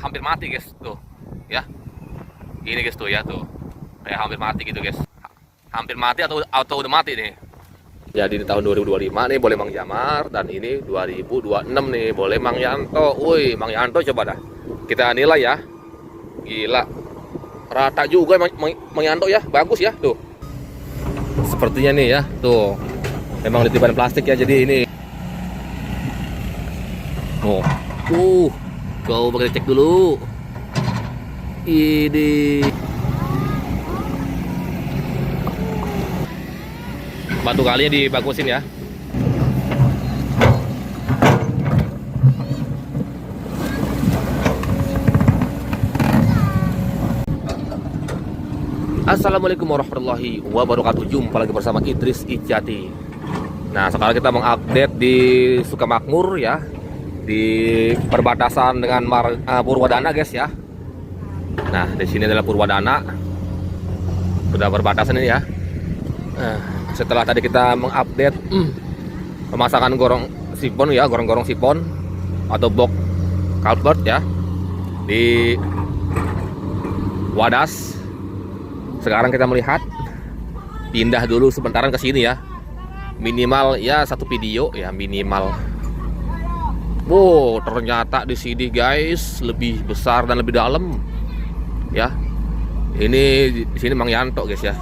hampir mati guys tuh ya. Ini guys tuh ya tuh, kayak hampir mati gitu guys. Hampir mati atau udah mati nih. Jadi di tahun 2025 nih boleh Mang Jamar, dan ini 2026 nih boleh Mang Yanto. Woi, Mang Yanto coba dah kita nilai ya. Gila, rata juga Mang Yanto ya, bagus ya tuh. Sepertinya nih ya tuh, memang ditiban plastik ya, jadi ini. Oh, kau pakai cek dulu. Ini batu kalinya dibagusin ya. Assalamualaikum warahmatullahi wabarakatuh. Jumpa lagi bersama Idris Ijati. Nah, sekarang kita mengupdate di Sukamakmur ya, di perbatasan dengan Purwadana guys ya. Nah, di sini adalah Purwadana, sudah perbatasan ini ya. Setelah tadi kita mengupdate pemasangan gorong sipon ya, gorong-gorong sipon atau box culvert ya di Wadas. Sekarang kita melihat, pindah dulu sementaran ke sini ya. Minimal ya satu video ya minimal. Wow, ternyata di sini guys lebih besar dan lebih dalam ya. Ini di sini Mang Yanto guys ya.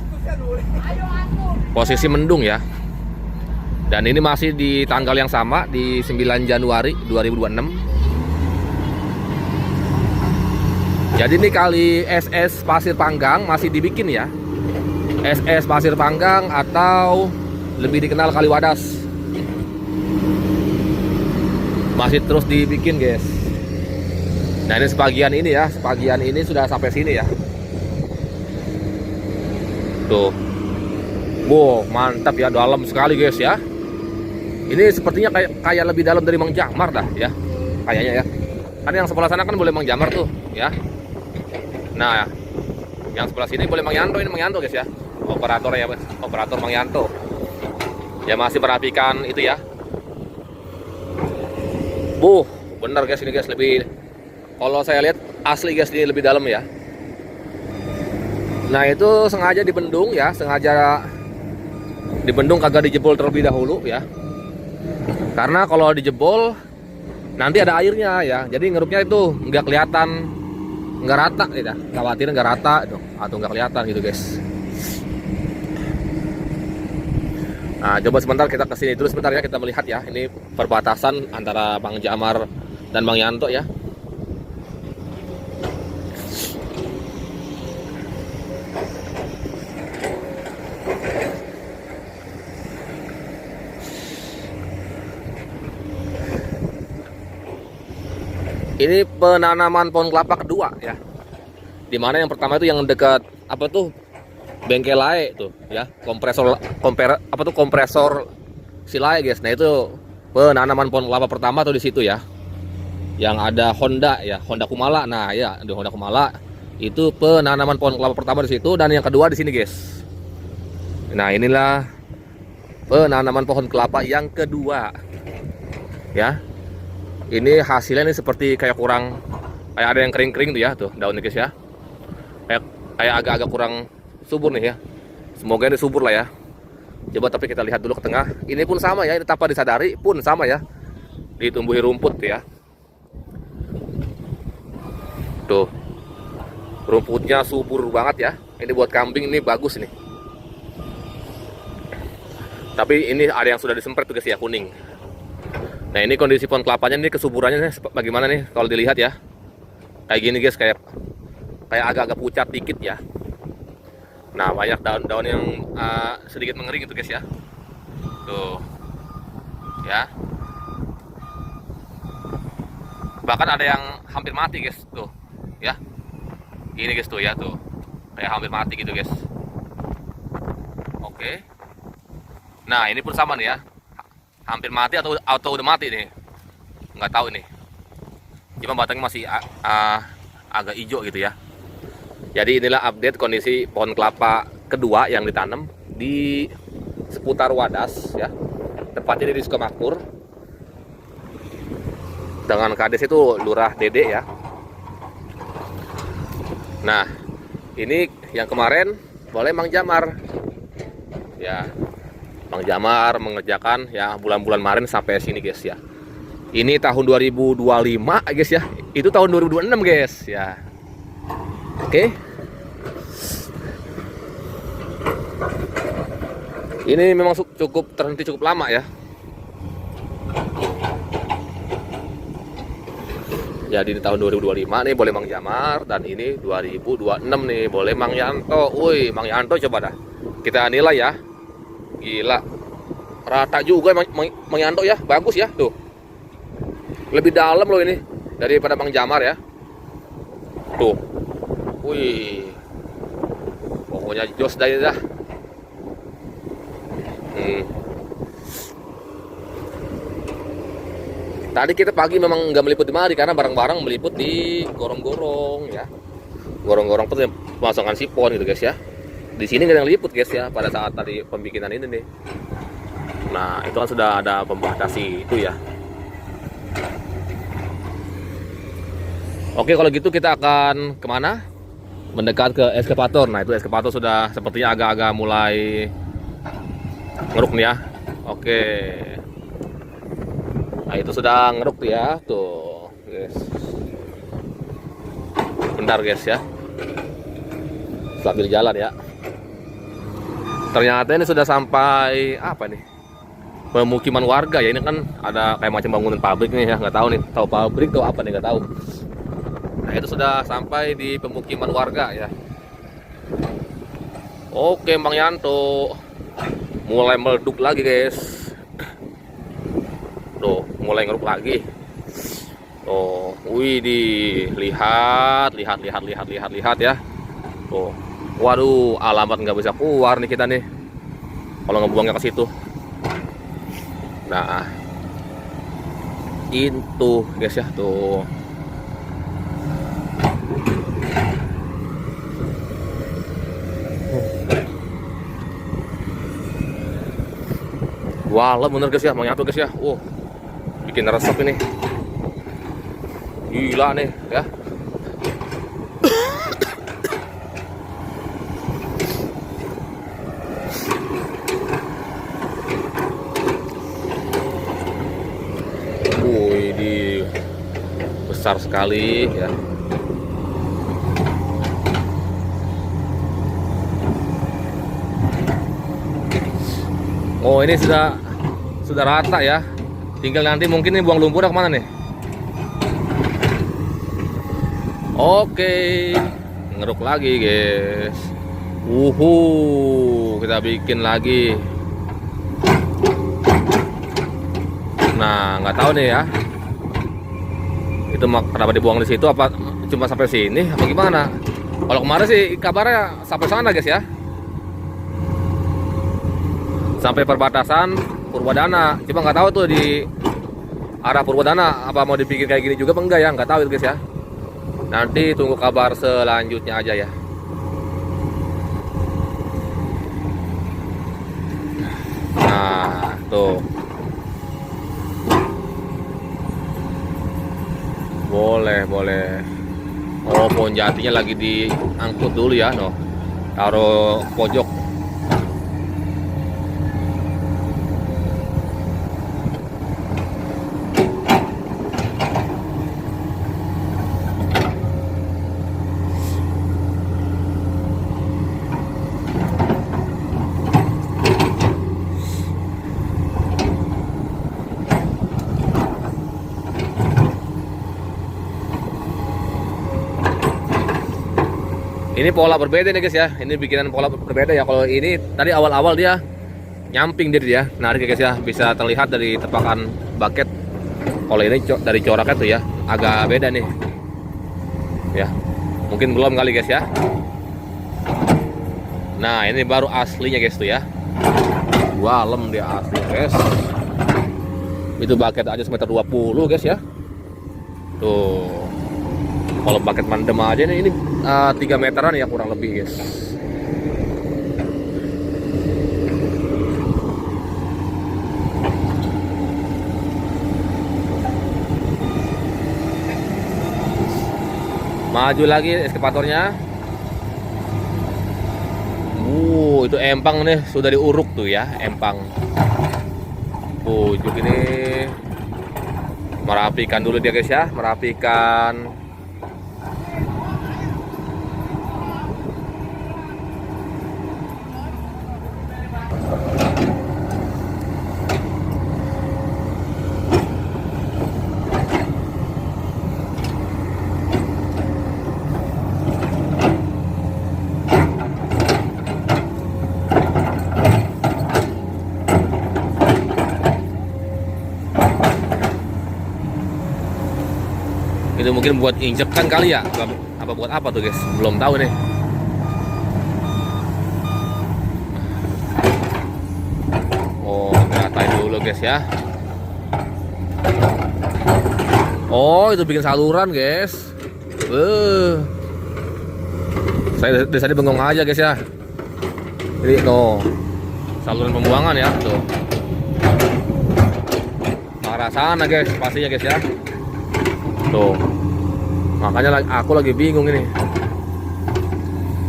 Posisi mendung ya. Dan ini masih di tanggal yang sama di 9 Januari 2026. Jadi ini kali SS Pasir Panggang masih dibikin ya. SS Pasir Panggang atau lebih dikenal Kali Wadas. Masih terus dibikin guys. Nah, ini sebagian ini ya, sebagian ini sudah sampai sini ya. Tuh. Wow, mantap ya, dalam sekali guys ya. Ini sepertinya kayak lebih dalam dari Mang Jamar dah ya. Kayaknya ya. Kan yang sebelah sana kan boleh Mang Jamar tuh ya. Nah, yang sebelah sini boleh Mang Yanto, ini Mang Yanto guys ya. Operator ya, operator Mang Yanto. Ya masih merapikan itu ya. Bener guys, ini guys lebih, kalau saya lihat asli guys ini lebih dalam ya. Nah, itu sengaja dibendung ya, sengaja dibendung kagak dijebol terlebih dahulu ya. Karena kalau dijebol nanti ada airnya ya. Jadi ngerupnya itu nggak kelihatan, nggak rata gitu, khawatir nggak rata itu, atau nggak kelihatan gitu guys. Nah, coba sebentar kita kesini dulu sebentar ya, kita melihat ya, ini perbatasan antara Mang Jamar dan Mang Yanto ya. Ini penanaman pohon kelapa kedua ya. Dimana yang pertama itu yang dekat apa tuh, bengkel lae tuh ya, kompresor Silai guys. Nah, itu penanaman pohon kelapa pertama tuh di situ ya. Yang ada Honda ya, Honda Kumala. Nah, ya, di Honda Kumala itu penanaman pohon kelapa pertama di situ, dan yang kedua di sini guys. Nah, inilah penanaman pohon kelapa yang kedua. Ya. Ini hasilnya nih seperti kayak kurang, kayak ada yang kering-kering tuh ya, tuh daunnya guys ya. Kayak agak-agak kurang subur nih ya. Semoga ini subur lah ya. Coba tapi kita lihat dulu ke tengah. Ini pun sama ya, ini tanpa disadari pun sama ya. Ditumbuhi rumput ya. Tuh. Rumputnya subur banget ya. Ini buat kambing ini bagus nih. Tapi ini ada yang sudah disemprot tuh guys ya, kuning. Nah, ini kondisi pohon kelapanya nih, kesuburannya nih bagaimana nih kalau dilihat ya. Kayak gini guys, kayak agak-agak pucat dikit ya. Nah, banyak daun-daun yang sedikit mengering gitu guys ya. Tuh. Ya. Bahkan ada yang hampir mati guys tuh. Ya. Ini guys tuh ya tuh. Kayak hampir mati gitu guys. Oke. Nah, ini pun sama nih ya. Hampir mati atau udah mati nih, nggak tahu nih. Cuma batangnya masih agak hijau gitu ya. Jadi inilah update kondisi pohon kelapa kedua yang ditanam di seputar Wadas ya, tepatnya di Sukamakmur. Dengan kades itu Lurah Dede ya. Nah, ini yang kemarin boleh Mang Jamar. Ya, Mang Jamar mengerjakan ya bulan-bulan kemarin sampai sini guys ya. Ini tahun 2025 guys ya. Itu tahun 2026 guys ya. Oke. Ini memang cukup terhenti cukup lama ya. Jadi di tahun 2025 nih boleh Mang Jamar, dan ini 2026 nih boleh Mang Yanto. Woi, Mang Yanto coba dah. Kita nilai ya. Gila. Rata juga Mang Yanto ya, bagus ya tuh. Lebih dalam loh ini daripada Mang Jamar ya. Tuh. Wih. Pokoknya jos dah. Tadi kita pagi memang nggak meliput di mari karena barang-barang meliput di gorong-gorong ya. Gorong-gorong itu pemasangan sipon gitu guys ya. Di sini nggak ada yang liput guys ya pada saat tadi pembikinan ini nih. Nah itu kan sudah ada pembatasi itu ya. Oke, kalau gitu kita akan kemana? Mendekat ke eskavator. Nah itu eskavator sudah sepertinya agak-agak mulai ngeruk nih ya. Oke. Nah itu sudah ngeruk tuh ya, tuh guys. Bentar guys ya, sambil jalan ya. Ternyata ini sudah sampai apa nih? Pemukiman warga ya. Ini kan ada kayak macam bangunan pabrik nih ya, nggak tahu nih, tahu pabrik atau apa nih nggak tahu. Nah itu sudah sampai di pemukiman warga ya. Oke Mang Yanto, mulai meleduk lagi guys. Tuh, mulai ngeruk lagi. Oh, wih lihat ya. Tuh, waduh, alamat nggak bisa keluar nih kita nih. Kalau ngebuangnya ke situ. Nah, itu guys ya tuh. Wah, bener guys ya, Mang Yanto guys ya. Bikin resep ini. Gila nih ya. Wih, besar sekali ya. Oh, ini sudah rata ya. Tinggal nanti mungkin nih buang lumpur kemana nih? Oke, ngeruk lagi guys. Kita bikin lagi. Nah, nggak tahu nih ya. Itu kenapa dibuang di situ? Apa cuma sampai sini? Apa gimana? Kalau kemarin sih kabarnya sampai sana guys ya. Sampai perbatasan Purwadana. Cuma nggak tahu tuh di arah Purwadana apa mau dibikin kayak gini juga apa enggak ya, nggak tahu guys ya. Nanti tunggu kabar selanjutnya aja ya. Nah tuh, boleh. Oh, pohon jatinya lagi diangkut dulu ya, no. Taruh pojok. Ini pola berbeda nih guys ya. Ini bikinan pola berbeda ya. Kalau ini tadi awal-awal dia nyamping dia narik ya guys ya. Bisa terlihat dari tepakan bucket. Kalau ini dari coraknya tuh ya agak beda nih. Ya, mungkin belum kali guys ya. Nah ini baru aslinya guys tuh ya. Walem dia asli guys. Itu bucket aja semeter 20 guys ya. Tuh. Kalau bucket mandem aja nih ini 3 meteran ya kurang lebih guys. Maju lagi eskavatornya. Itu empang nih sudah diuruk tuh ya, empang. Pujuk ini merapikan dulu dia guys ya, merapikan. Itu mungkin buat injekan kali ya, apa buat apa tuh guys, belum tahu nih. Oh, ratain dulu guys ya. Oh, itu bikin saluran guys. Saya dari tadi bengong aja guys ya. Jadi tuh saluran pembuangan ya tuh. Arah sana guys, pastinya guys ya. Tuh, makanya aku lagi bingung ini.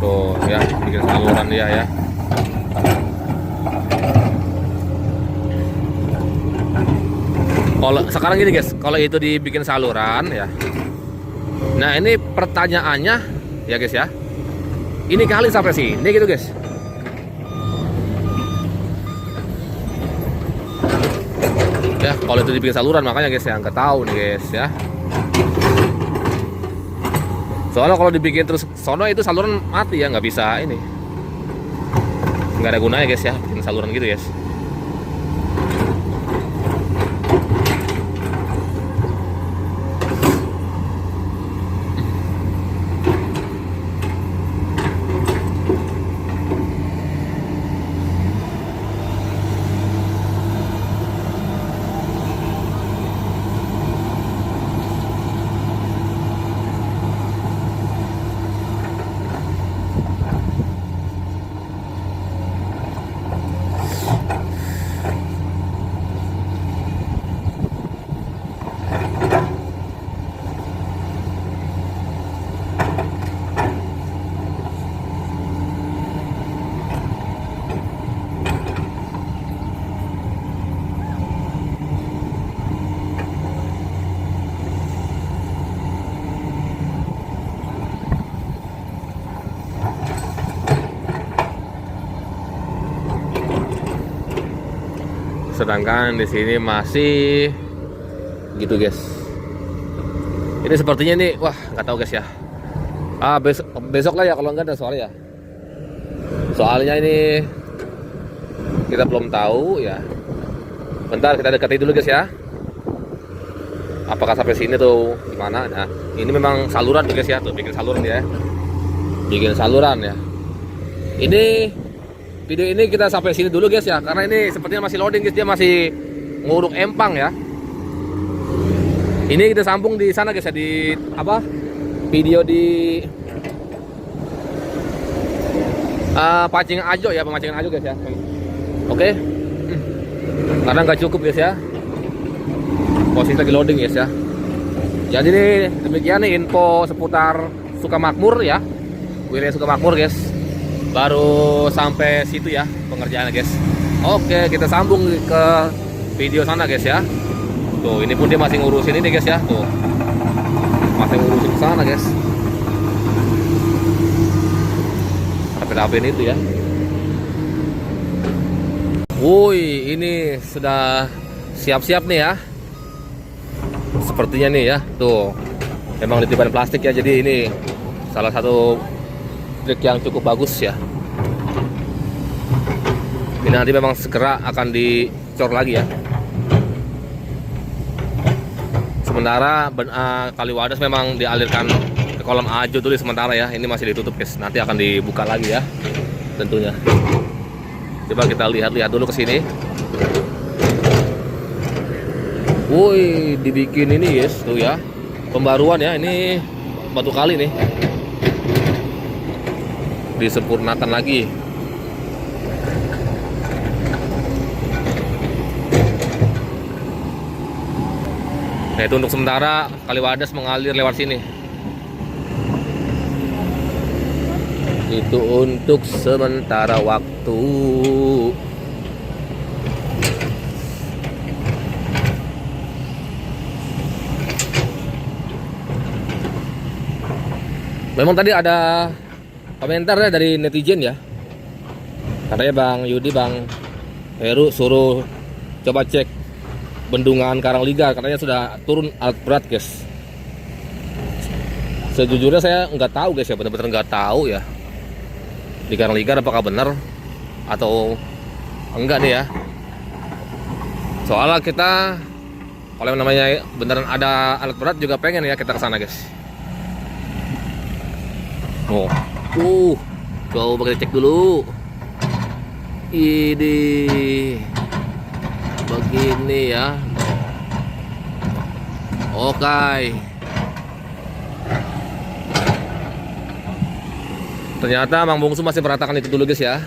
Tuh ya, bikin saluran dia ya. Kalau sekarang gini guys, kalau itu dibikin saluran ya. Nah ini pertanyaannya ya guys ya. Ini kali sampai sini gitu guys. Ya kalau itu dibikin saluran, makanya guys ya nggak tahu nih guys ya. Soalnya kalau dibikin terus sono itu saluran mati ya, nggak bisa ini, nggak ada gunanya guys ya bikin saluran gitu guys. Sedangkan di sini masih gitu guys. Ini sepertinya nih, wah nggak tahu guys ya. Besok lah ya kalau nggak ada soalnya ya. Soalnya ini kita belum tahu ya. Bentar kita dekati dulu guys ya. Apakah sampai sini tuh gimana? Nah, ini memang saluran tuh guys ya, tuh bikin saluran ya. Bikin saluran ya. Ini video ini kita sampai sini dulu guys ya, karena ini sepertinya masih loading guys, dia masih nguruk empang ya. Ini kita sambung di sana guys ya, di apa? Video di Pacingan Ajo ya, Pemacingan Ajo guys ya. Oke. Karena nggak cukup guys ya. Posisi lagi loading guys ya. Jadi nih demikian nih info seputar Sukamakmur ya. Wilayah Sukamakmur guys. Baru sampai situ ya pengerjaannya guys. Oke, kita sambung ke video sana guys ya. Tuh, ini pun dia masih ngurusin ini guys ya. Tuh, masih ngurusin ke sana guys. Rapiin itu ya. Woi, ini sudah siap-siap nih ya. Sepertinya nih ya. Tuh, memang ditiban plastik ya. Jadi ini salah satu trik yang cukup bagus ya. Ini nanti memang segera akan dicor lagi ya. Sementara kali Wadas memang dialirkan ke kolam Ajo dulu sementara ya. Ini masih ditutup guys. Nanti akan dibuka lagi ya tentunya. Coba kita lihat dulu ke sini. Woi, dibikin ini guys tuh ya. Pembaruan ya, ini batu kali nih. Disempurnakan lagi. Nah itu untuk sementara Kali Wadas mengalir lewat sini. Itu untuk sementara waktu. Memang tadi ada komentar ya dari netizen ya. Katanya Bang Yudi, Bang Heru suruh coba cek bendungan Karangligar, katanya sudah turun alat berat guys. Sejujurnya saya nggak tahu guys ya, benar-benar nggak tahu ya di Karangligar apakah benar atau enggak nih ya. Soalnya kita kalau yang namanya beneran ada alat berat juga pengen ya kita ke sana guys. Oh, coba kita cek dulu. Ini begini ya. Oke. Ternyata Mang Bungsu masih meratakan itu dulu guys ya.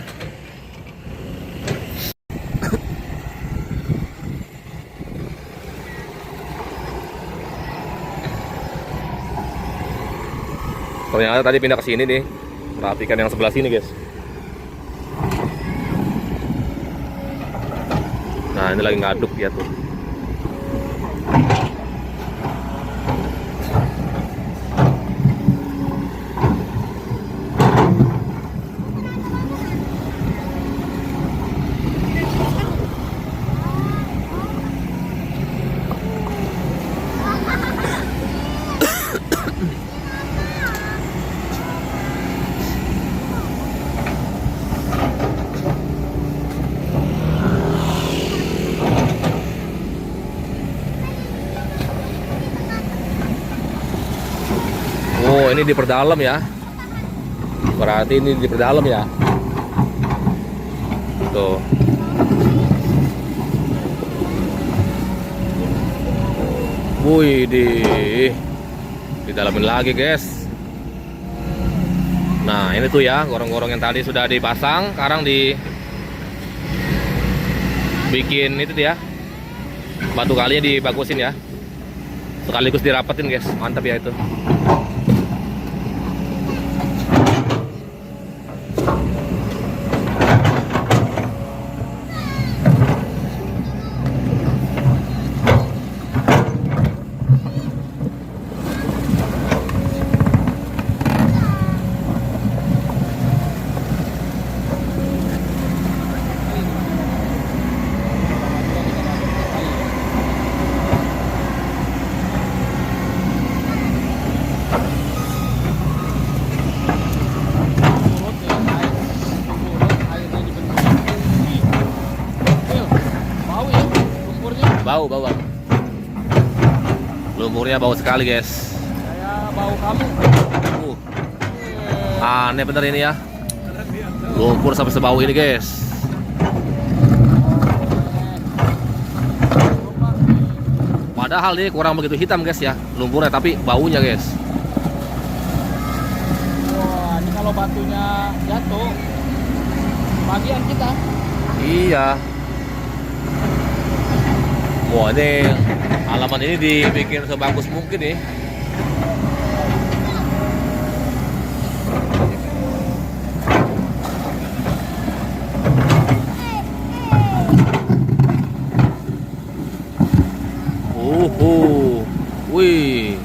Ternyata tadi pindah ke sini nih. Perhatikan yang sebelah sini guys. Nah ini lagi ngaduk dia tuh. Oh ini diperdalam ya. Berarti ini diperdalam ya. Tuh. Wih didalamin lagi guys. Nah ini tuh ya gorong-gorong yang tadi sudah dipasang, sekarang dibikin itu tuh ya, batu kalinya dibagusin ya, sekaligus dirapetin guys, mantap ya itu. Bau. Lumpurnya bau sekali guys. Kayak bau kamu. Aneh bener ini ya. Lumpur sampai sebau ini guys. Padahal ini kurang begitu hitam guys ya lumpurnya, tapi baunya guys. Wah, ini kalau batunya jatuh, bagian kita. Iya. Wah ini halaman ini dibikin sebagus mungkin nih. Wih.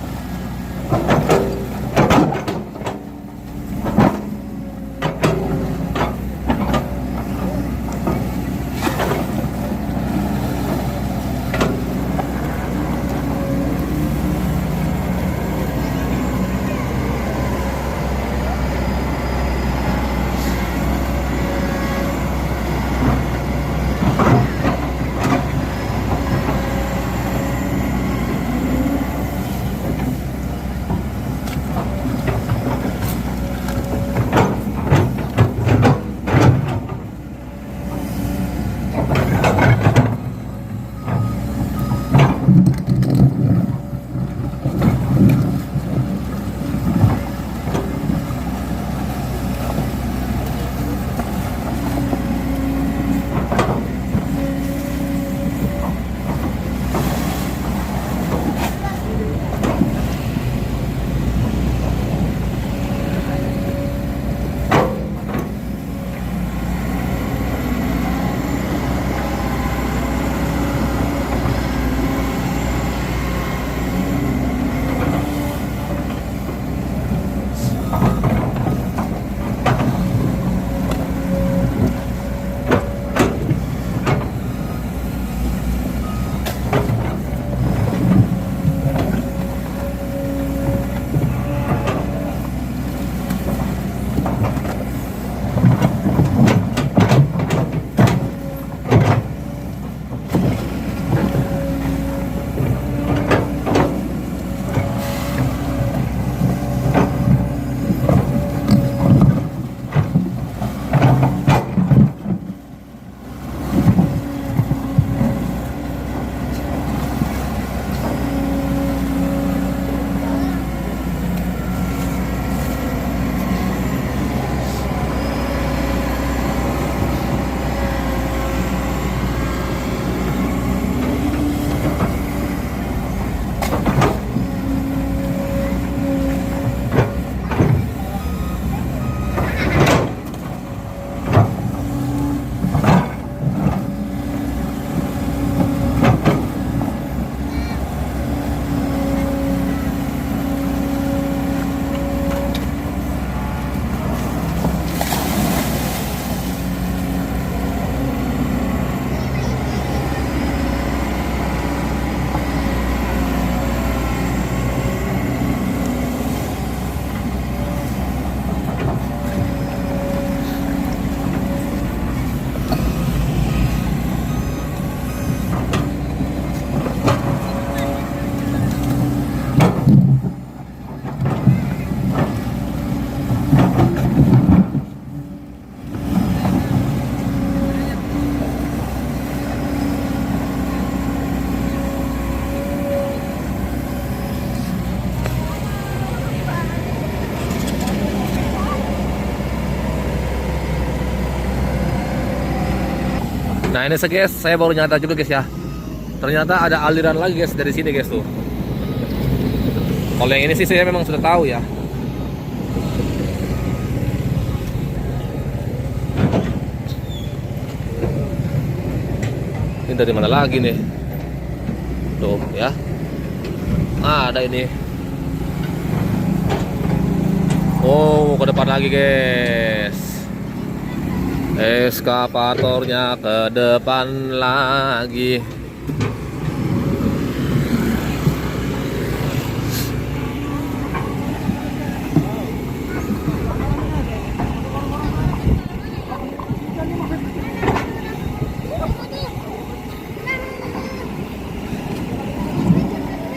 Nah ini guys, saya baru nyata juga guys ya. Ternyata ada aliran lagi guys dari sini guys tuh. Kalau yang ini sih saya memang sudah tahu ya. Ini dari mana lagi nih? Tuh ya. Ada ini. Oh, ke depan lagi guys. Eskavatornya ke depan lagi.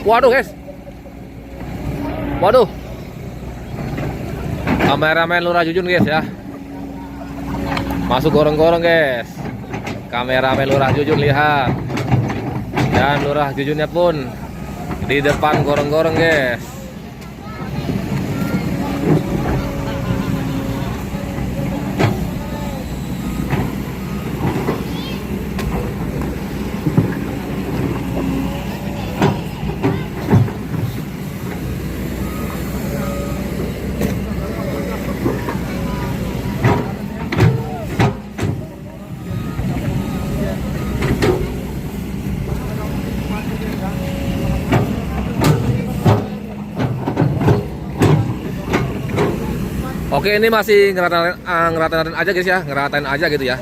Waduh guys. Waduh. Kameramen Lurah Jujun guys ya. Masuk gorong-gorong guys. Kameramen Lurah Jujun lihat. Dan Lurah Jujunnya pun di depan gorong-gorong guys. Oke, ini masih ngeratain aja guys ya, ngeratain aja gitu ya.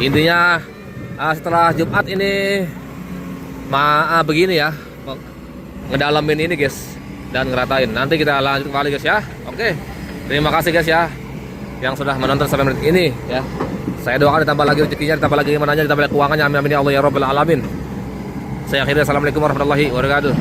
Intinya setelah Jumat ini begini ya, ngedalamin ini guys dan ngeratain. Nanti kita lanjut kembali guys ya. Oke, terima kasih guys ya yang sudah menonton sampai menit ini ya. Saya doakan ditambah lagi rezekinya, ditambah lagi imanannya, ditambah lagi keuangannya. Amin amin ya Allah ya Rabbal alamin. Saya akhiri, assalamualaikum warahmatullahi wabarakatuh.